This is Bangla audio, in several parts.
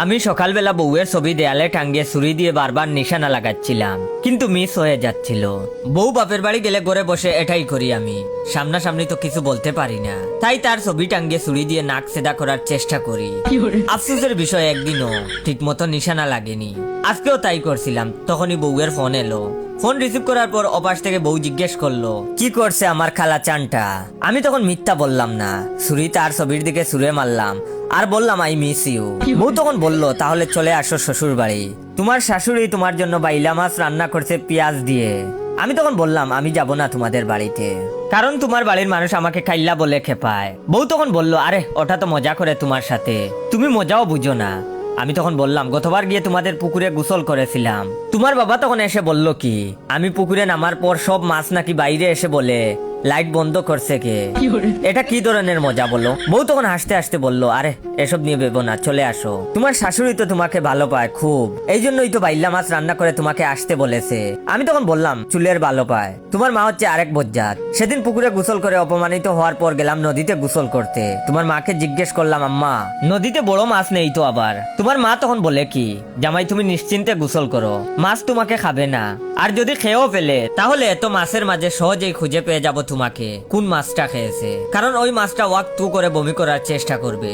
আমি সকালবেলা বউয়ের ছবি দেয়ালে টাঙ্গিয়ে ছুরি দিয়ে বারবার নিশানা লাগাচ্ছিলাম, কিন্তু মিস হয়ে যাচ্ছিল। বউ বাপের বাড়ি গেলে ঘরে বসে এটাই করি আমি, সামনাসামনি তো কিছু বলতে পারি না, তাই তার ছবি টাঙ্গিয়ে ছুরি দিয়ে নাক সেদা করার চেষ্টা করি। আফসোসের বিষয় একদিনও ঠিক মতো নিশানা লাগেনি। আজকেও তাই করছিলাম, তখনই বউয়ের ফোন এলো। ফোন রিসিভ করার পর অপাশ থেকে বউ জিজ্ঞেস করলো কি করছে আমার খালা চানটা। আমি তখন মিথ্যা বললাম না, ছুরি তার ছবির দিকে ছুঁড়ে মারলাম আর বললাম আই মিস ইউ। বউ তখন বললো তাহলে চলে আসো শ্বশুর বাড়ি, তোমার শাশুড়ি তোমার জন্য বাইলা মাছ রান্না করছে পেঁয়াজ দিয়ে। আমি তখন বললাম আমি যাব না তোমাদের বাড়িতে, কারণ তোমার বাড়ির মানুষ আমাকে খাইল্লা বলে খেপায়। বউ তখন বললো আরে ওটা তো মজা করে তোমার সাথে, তুমি মজাও বুঝো না। আমি তখন বললাম গতবার গিয়ে তোমাদের পুকুরে গোসল করেছিলাম। তোমার বাবা তখন এসে বলল কি আমি পুকুরে নামার পর সব মাছ নাকি বাইরে এসে বলে লাইট বন্ধ করছে কে। এটা কি ধরনের মজা বলো? বউ তখন হাসতে হাসতে বলল আরে এসব নিয়ে ভেবো না, চলে আসো, তোমার শাশুড়ি তো তোমাকে ভালো পায় খুব, এই জন্যই তো বাইল্লা মাছ রান্না করে তোমাকে আসতে বলেছে। আমি তখন বললাম চুলের ভালো পায়, তোমার মা হচ্ছে আরেক বজ্জাত। সেদিন পুকুরে গোসল করে অপমানিত হওয়ার পর গেলাম নদীতে গোসল করতে। তোমার মাকে জিজ্ঞেস করলাম আম্মা নদীতে বড় মাছ নেই তো আবার? তোমার মা তখন বলে কি জামাই তুমি নিশ্চিন্তে গোসল করো, মাছ তোমাকে খাবে না, আর যদি খেয়েও ফেলে তাহলে এত মাছের মাঝে সহজেই খুঁজে পেয়ে যাবো তোমাকে কোন মাছটা খেয়েছে, কারণ ওই মাছটা ওয়াক টু করে বমি করার চেষ্টা করবে।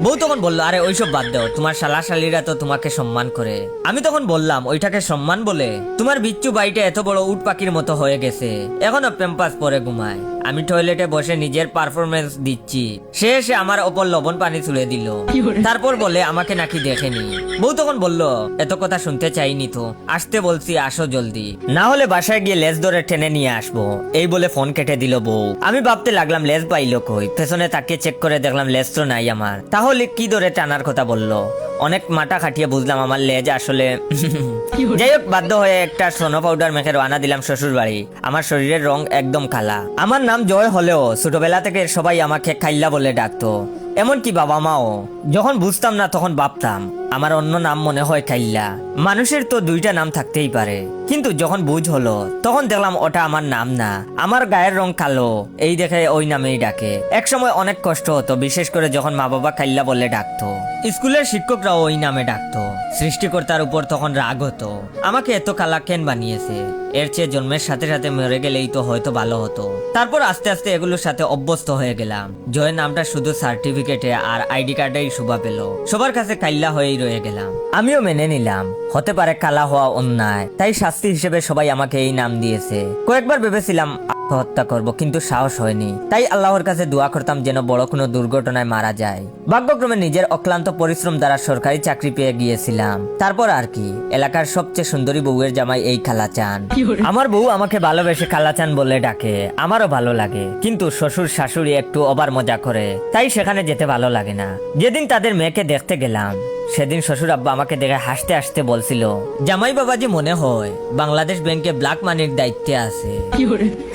বউ তখন বললো আরে ওইসব বাদ দাও, তোমার শালাশালীরা তো তোমাকে সম্মান করে। আমি তখন বললাম ওইটাকে সম্মান বলে? তোমার বিচ্ছু বাড়িটা এত বড় উট পাখির মতো হয়ে গেছে, এখনো প্যাম্পাস পরে ঘুমায়। আমি টয়লেটে বসে নিজের পারফরমেন্স দিচ্ছি, সে এসে আমার ওপর লবণ পানি তুলে দিল, তারপর বলে আমাকে নাকি দেখেনি। বউ তখন বলল এত কথা শুনতে চাইনি তো, আসতে বলছি আসো জলদি, না হলে বাসায় গিয়ে লেজ ধরে টেনে নিয়ে আসবো। এই বলে ফোন কেটে দিল বউ। আমি ভাবতে লাগলাম লেজ পাইলো কই, পেছনে তাকিয়ে চেক করে দেখলাম লেজ তো নাই আমার, তাহলে কি ধরে টানার কথা বললো। অনেক মাথা খাটিয়ে বুঝলাম আমার লেজ আসলে যাই হোক, বাধ্য হয়ে একটা সোনো পাউডার মেখে রওনা দিলাম শ্বশুর বাড়ি। আমার শরীরের রং একদম কালা। আমার নাম জয় হলেও ছোটবেলা থেকে সবাই আমাকে খাইল্লা বলে ডাকতো, এমনকি বাবা মাও। যখন বুঝতাম না তখন ভাবতাম আমার অন্য নাম মনে হয় খাইল্লা। মানুষের তো দুইটা নাম থাকতেই পারে, কিন্তু যখন বুঝ হলো তখন দেখলাম ওটা আমার নাম না, আমার গায়ের রং কালো, এই দেখে ওই নামেই ডাকে। এক সময় অনেক কষ্ট হতো, বিশেষ করে যখন মা বাবা খাইল্লা বলে ডাকতো। স্কুলের শিক্ষকরাও ওই নামে ডাকতো। সৃষ্টিকর্তার উপর তখন রাগ হতো, আমাকে এত কালা কেন বানিয়েছে, এর চেয়ে জন্মের সাথে সাথে মরে গেলেই তো হয়তো ভালো হতো। তারপর আস্তে আস্তে এগুলোর সাথে অভ্যস্ত হয়ে গেলাম। জয়ের নামটা শুধু সার্টিফিকেটে আর আইডি কার্ডেই শোভা পেল, সবার কাছে কাইল্লা হয়েই রয়ে গেলাম। আমিও মেনে নিলাম হতে পারে কালা হওয়া অন্যায়, তাই শাস্তি হিসেবে সবাই আমাকে এই নাম দিয়েছে। কয়েকবার ভেবেছিলাম আত্মহত্যা করব, কিন্তু সাহস হয়নি। তাই আল্লাহর কাছে দোয়া করতাম যেন বড় কোনো দুর্ঘটনায় মারা যায়। ভাগ্যক্রমে নিজের অক্লান্ত পরিশ্রম দ্বারা সরকারি চাকরি পেয়ে গিয়েছিলাম। তারপর আর কি, এলাকার সবচেয়ে সুন্দরী বউয়ের জামাই এই খালাচান। আমার বউ আমাকে ভালোবেসে খালাচান বলে ডাকে, আমারও ভালো লাগে, কিন্তু শ্বশুর শাশুড়ি একটু ওভার মজা করে, তাই সেখানে যেতে ভালো লাগে না। যেদিন তাদের মেয়েকে দেখতে গেলাম সেদিন শ্বশুর আব্বা আমাকে দেখে হাসতে হাসতে বলছিল জামাই বাবাজি মনে হয় বাংলাদেশ ব্যাংকে ব্ল্যাক মানির দায়িত্বে আছে।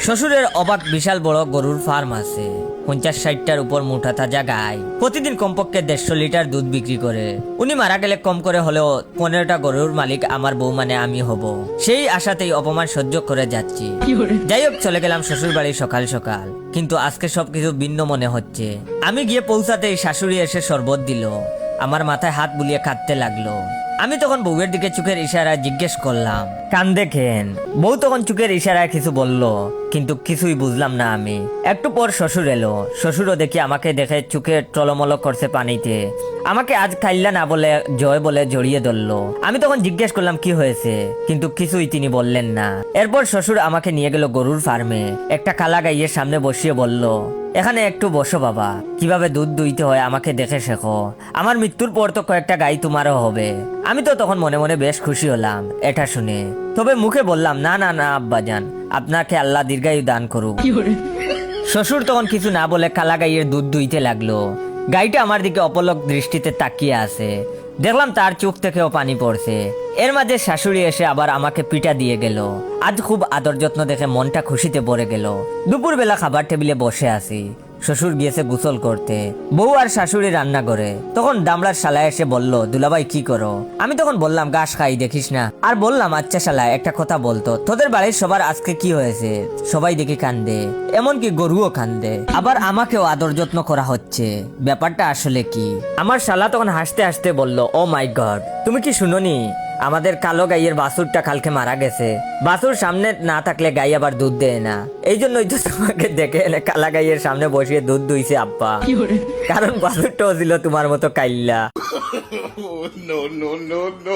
শ্বশুরের অবাক বিশাল বড় গরুর ফার্ম আছে, 50-60টার উপর মোটা তাজা গাই, প্রতিদিন কমপক্ষে 150 লিটার দুধ বিক্রি করে। উনি মারা গেলে কম করে হলেও 15টা গরুর মালিক আমার বউ মানে আমি হব, সেই আশাতেই অপমান সহ্য করে যাচ্ছি। যাই হোক, চলে গেলাম শ্বশুর বাড়ি সকাল সকাল, কিন্তু আজকে সবকিছু ভিন্ন মনে হচ্ছে। আমি গিয়ে পৌঁছাতেই শাশুড়ি এসে শরবত দিল, আমার মাথায় হাত বুলিয়ে কাঁদতে লাগলো। আমি তখন বউয়ের দিকে চোখের ইশারায় জিজ্ঞেস করলাম কান্দে কেন? বউ তখন চোখের ইশারায় কিছু বলল, কিন্তু কিছুই বুঝলাম না আমি। একটু পর শ্বশুর এলো, শ্বশুরও দেখি আমাকে দেখে চোখে টলমল করছে পানিতে। আমাকে আজ খাইল্লা না বলে জয় বলে জড়িয়ে ধরলো। আমি তখন জিজ্ঞেস করলাম কি হয়েছে, কিন্তু কিছুই তিনি বললেন না। এরপর শ্বশুর আমাকে নিয়ে গেল গরুর ফার্মে, একটা কালা গাইয়ের সামনে বসিয়ে বলল এখানে একটু বসো বাবা, কিভাবে দুধ দুইতে হয় আমাকে দেখে শেখো, আমার মৃত্যুর পর তো কয়েকটা গাই তোমারও হবে। আমি তো তখন মনে মনে বেশ খুশি হলাম এটা শুনে, তবে মুখে বললাম না না না আব্বাজান, আপনাকে আল্লাহ দীর্ঘায়ু দান করুক। শ্বশুর তখন কিছু না বলে কালা গাইয়ের দুধ দুইতে লাগলো। গাইটা আমার দিকে অপলক দৃষ্টিতে তাকিয়ে আছে, দেখলাম তার চোখ থেকেও পানি পড়ছে। এর মাঝে শাশুড়ি এসে আবার আমাকে পিঠা দিয়ে গেল। আজ খুব আদর যত্ন দেখে মনটা খুশিতে ভরে গেল। দুপুরবেলা খাবার টেবিলে বসে আছি, শ্বশুর গিয়েছে গোসল করতে, বউ আর শাশুড়ি রান্না করে। তখন দামড়ার শালা এসে বলল, দুলাভাই কি করো? আমি তখন বললাম, ঘাস খাই দেখিস না। আর বললাম, আচ্ছা শালা একটা কথা বলতো, তোদের বাড়ির সবার আজকে কি হয়েছে? সবাই দেখি কান্দে, এমনকি গরুও কান্দে, আবার আমাকেও আদর যত্ন করা হচ্ছে, ব্যাপারটা আসলে কি? আমার শালা তখন হাসতে হাসতে বলল, ও মাই গড, তুমি কি শুনোনি আমাদের কালো গাইয়ের বাছুরটা কালকে মারা গেছে? বাছুর সামনে না থাকলে গাই আবার দুধ দেয় না, এই জন্যই তো তোমাকে দেখে এনে কালা গাইয়ের সামনে বসিয়ে দুধ দুইছে আব্বা, কারণ বাছুরটাও ছিল তোমার মতো কাইল্লা। No, no, no, no.